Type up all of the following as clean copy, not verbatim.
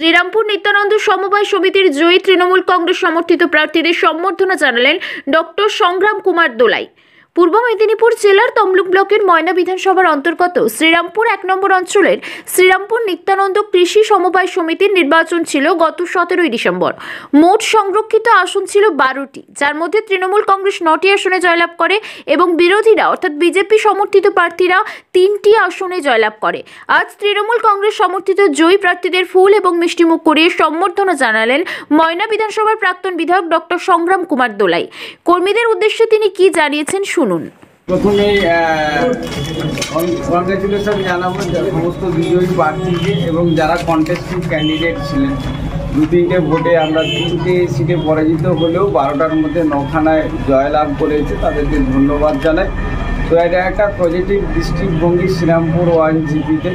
শ্রীরামপুর নিত্যানন্দ সমবায় সমিতির জয়ী তৃণমূল কংগ্রেস সমর্থিত প্রার্থীদের সম্বর্ধনা জানালেন ডক্টর সংগ্রাম কুমার দোলাই। পূর্ব মেদিনীপুর জেলার তমলুক ব্লকের ময়না বিধানসভার অন্তর্গত শ্রীরামপুর 1 নম্বর অঞ্চলের শ্রীরামপুর নিত্যানন্দ কৃষি সমবায় সমিতির নির্বাচন ছিল গত 17ই ডিসেম্বর। মোট সংরক্ষিত আসন ছিল 12টি, যার মধ্যে তৃণমূল কংগ্রেস 9টি আসনে জয়লাভ করে এবং বিরোধীরা অর্থাৎ বিজেপি সমর্থিত প্রার্থীরা 3টি আসনে জয়লাভ করে। আজ তৃণমূল কংগ্রেস সমর্থিত জয়ী প্রার্থীদের ফুল এবং মিষ্টিমুখ করিয়ে সম্বর্ধনা জানালেন ময়না বিধানসভার প্রাক্তন বিধায়ক ডক্টর সংগ্রাম কুমার দোলাই। কর্মীদের উদ্দেশ্যে তিনি কি জানিয়েছেন শুনুন। প্রথমে কংগ্রেচুলেশন জানাবো সমস্ত বিজয়ী প্রার্থীকে এবং যারা কন্টেস্টিং ক্যান্ডিডেট ছিলেন। 2-3টে ভোটে আমরা 3টে সিটে পরাজিত হলেও 12টার মধ্যে 9খানায় জয়লাভ করেছে, তাদেরকে ধন্যবাদ জানাই। তো এটা একটা পজিটিভ দৃষ্টিভঙ্গি শ্রীরামপুর 1 জিপিতে।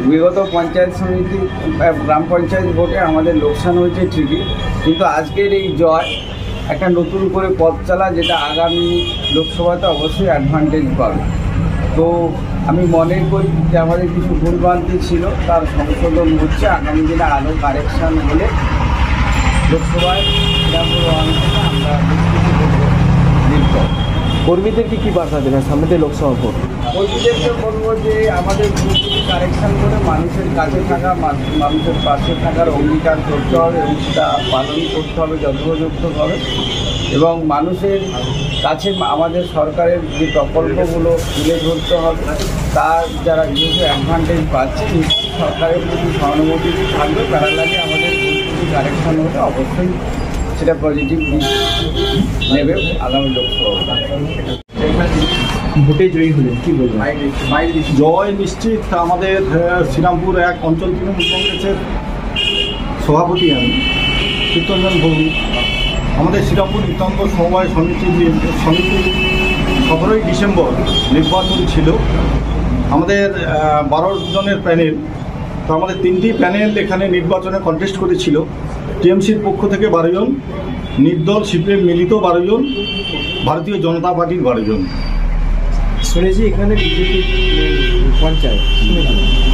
বিগত পঞ্চায়েত সমিতি গ্রাম পঞ্চায়েত ভোটে আমাদের লোকসান হয়েছে ঠিকই, কিন্তু আজকের এই জয় একটা নতুন করে পথ চালা, যেটা আগামী লোকসভাতে অবশ্যই অ্যাডভান্টেজ পাবে। তো আমি মনে করি যে আমাদের কিছু ভুলভ্রান্তি ছিল, তার সংশোধন হচ্ছে। আগামী দিনে আরও কারেকশান হলে লোকসভায় আমরা জিতব। কর্মীদেরকে কী বার্তা দেবেন সামনে লোকসভা ভোট? কর্মীদেরকে বলবো যে আমাদের ভুলগুলি কারেকশান করে মানুষের কাছে থাকা, মানুষের পাশে থাকার অঙ্গীকার করতে হবে এবং সেটা পালন করতে হবে যথাযথভাবে। এবং মানুষের কাছে আমাদের সরকারের যে প্রকল্পগুলো তুলে ধরতে হবে, তার যারা যেহেতু অ্যাডভান্টেজ পাচ্ছে, সরকারের প্রতি সহানুভূতি থাকবে। প্যারালালি আমাদের ভুলগুলি কারেকশান হলে অবশ্যই সেটা পজিটিভ দিক নেবে আগামী লোকসভা ভোটে জয়ী হলেন, কী বলবেন? জয় নিশ্চিত। আমাদের শ্রীরামপুর 1 অঞ্চল তৃণমূল কংগ্রেসের সভাপতি আমি চিত্তরঞ্জন ভৌমিক। আমাদের শ্রীরামপুর নিত্যানন্দ সমবায় সমিতি 17ই ডিসেম্বর নির্বাচন ছিল। আমাদের 12 জনের প্যানেল, তো আমাদের 3টি প্যানেল এখানে নির্বাচনে কন্টেস্ট করেছিল। টিএমসির পক্ষ থেকে 12 জন, নির্দল সিপিএম মিলিত 12 জন, ভারতীয় জনতা পার্টির 12 জন। শুনেছি এখানে বিজেপি পঞ্চায়েত,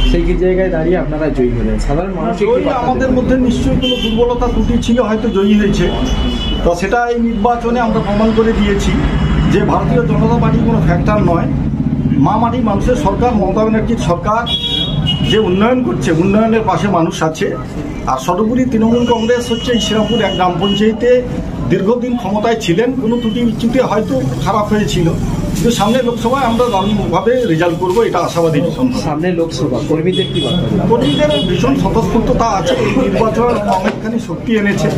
সেই জায়গায় দাঁড়িয়ে আপনারা জয়ী হলেন। সাধারণ মানুষ আমাদের মধ্যে নিশ্চয়ই কোনো দুর্বলতা ত্রুটি ছিল, হয়তো জয়ী হয়েছে। তো সেটা এই নির্বাচনে আমরা প্রমাণ করে দিয়েছি যে ভারতীয় জনতা পার্টি কোনো ফ্যাক্টর নয়। মা মাটি মানুষের সরকার, মমতা ব্যানার্জির সরকার যে উন্নয়ন করছে, উন্নয়নের পাশে মানুষ আছে। আর সর্বোপরি তৃণমূল কংগ্রেস হচ্ছে এই শ্রীরামপুর 1 গ্রাম পঞ্চায়েতে দীর্ঘদিন ক্ষমতায় ছিলেন। কোনো ত্রুটি বিচ্যুতি হয়তো খারাপ হয়েছিল, কিন্তু সামনে লোকসভায় আমরা দারুণভাবে রেজাল্ট করবো, এটা আশাবাদী। সামনে লোকসভা কর্মীদের কি বার্তা? কর্মীদের ভীষণ স্বতঃস্ফূর্ততা আছে। এই নির্বাচন অনেকখানি শক্তি এনেছে,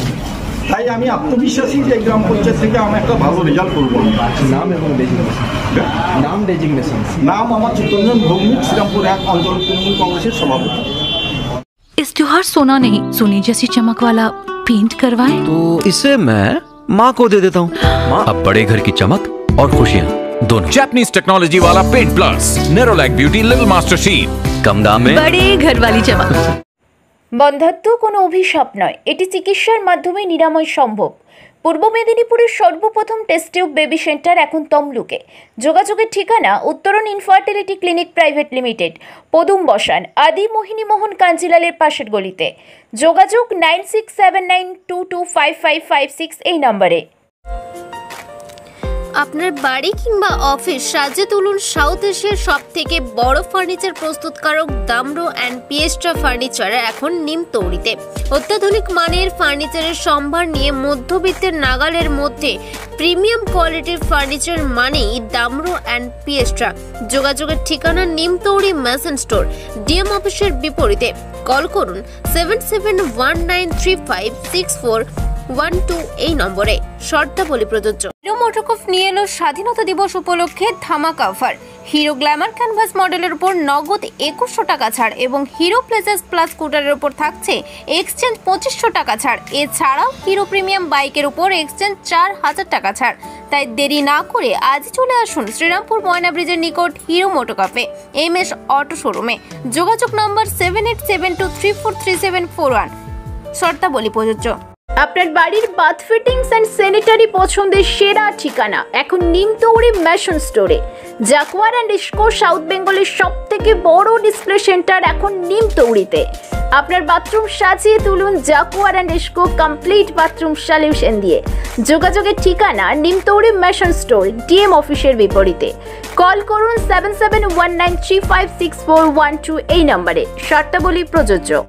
তাই আমি আত্মবিশ্বাসী যে এই গ্রাম পঞ্চায়েত থেকে আমি একটা ভালো রেজাল্ট করবো। নাম এবং ডেজিগনেশন? নাম আমার চিত্তরঞ্জন ভৌমিক, শ্রীরামপুর 1 অঞ্চল তৃণমূল কংগ্রেসের সভাপতি। इस त्योहार सोना नहीं सोने जैसी चमक वाला पेंट करवाएं। तो इसे मैं माँ को दे देता हूँ। अब बड़े घर की चमक और खुशियाँ दोनों। जापानीज टेक्नोलॉजी वाला paint plus Nerolac beauty little master sheet, कम दाम में बड़े घर वाली चमक। বন্ধ্যাত্ব কোনো অভিশাপ নয়, এটি চিকিৎসার মাধ্যমে নিরাময় সম্ভব। পূর্ব মেদিনীপুরের সর্বপ্রথম টেস্ট টিউব বেবি সেন্টার এখন তমলুকে। যোগাযোগের ঠিকানা উত্তরণ ইনফার্টিলিটি ক্লিনিক প্রাইভেট লিমিটেড, পদুম বসান, আদি মোহিনী মোহন কাঞ্জিলালের পাশের গলিতে। যোগাযোগ 9679225556 এই নম্বরে। আপনার বাড়ি কিংবা অফিস সাজিয়ে তুলুন সাউথ এশিয়ার সব থেকে বড় ফার্নিচার প্রস্তুতকারক দামরো অ্যান্ড পিয়েস্ট্রা ফার্নিচার এখন নিমতৌড়িতে। অত্যাধুনিক মানের ফার্নিচারের সম্ভার নিয়ে মধ্যবিত্তের নাগালের মধ্যে প্রিমিয়াম কোয়ালিটির ফার্নিচার মানেই দামরো অ্যান্ড পিয়েস্ট্রা। যোগাযোগের ঠিকানা নিমতৌড়ি মেসন স্টোর, ডিএম অফিসের বিপরীতে। কল করুন 7719356412 এই নম্বরে। শর্তাবলী প্রযোজ্য। হিরো মোটোকর্প নিয়ে এলো স্বাধীনতা দিবস উপলক্ষে ধামাকা অফার। হিরো গ্ল্যামার ক্যানভাস মডেলের উপর নগদ 2100 টাকা ছাড় এবং হিরো প্লেজাস প্লাস স্কুটারের উপর থাকছে এক্সচেঞ্জ 2500 টাকা ছাড়। এছাড়াও হিরো প্রিমিয়াম বাইকের উপর এক্সচেঞ্জ 4000 টাকা ছাড়। তাই দেরি না করে আজই চলে আসুন শ্রীরামপুর ময়না ব্রিজের নিকট হিরো মোটোকর্পে MS অটো শোরুমে। যোগাযোগ নম্বর 7872343741। শর্তাবলী প্রযোজ্য। আপনার বাড়ির বাথ ফিটিংস অ্যান্ড স্যানিটারি পছন্দের সেরা ঠিকানা এখন নিমতৌড়ি ম্যাশন স্টোরে। জাকুয়ার অ্যান্ড ইস্কো সাউথ বেঙ্গলের সব থেকে বড় ডিসপ্লে সেন্টার এখন নিমতৌড়িতে। আপনার বাথরুম সাজিয়ে তুলুন Jaquar and IISCO complete bathroom solution দিয়ে। যোগাযোগের ঠিকানা নিমতৌড়ি ম্যাশন স্টোর, ডিএম অফিসের বিপরীতে। কল করুন 7719356412 এই নম্বরে। শর্তাবলী প্রযোজ্য।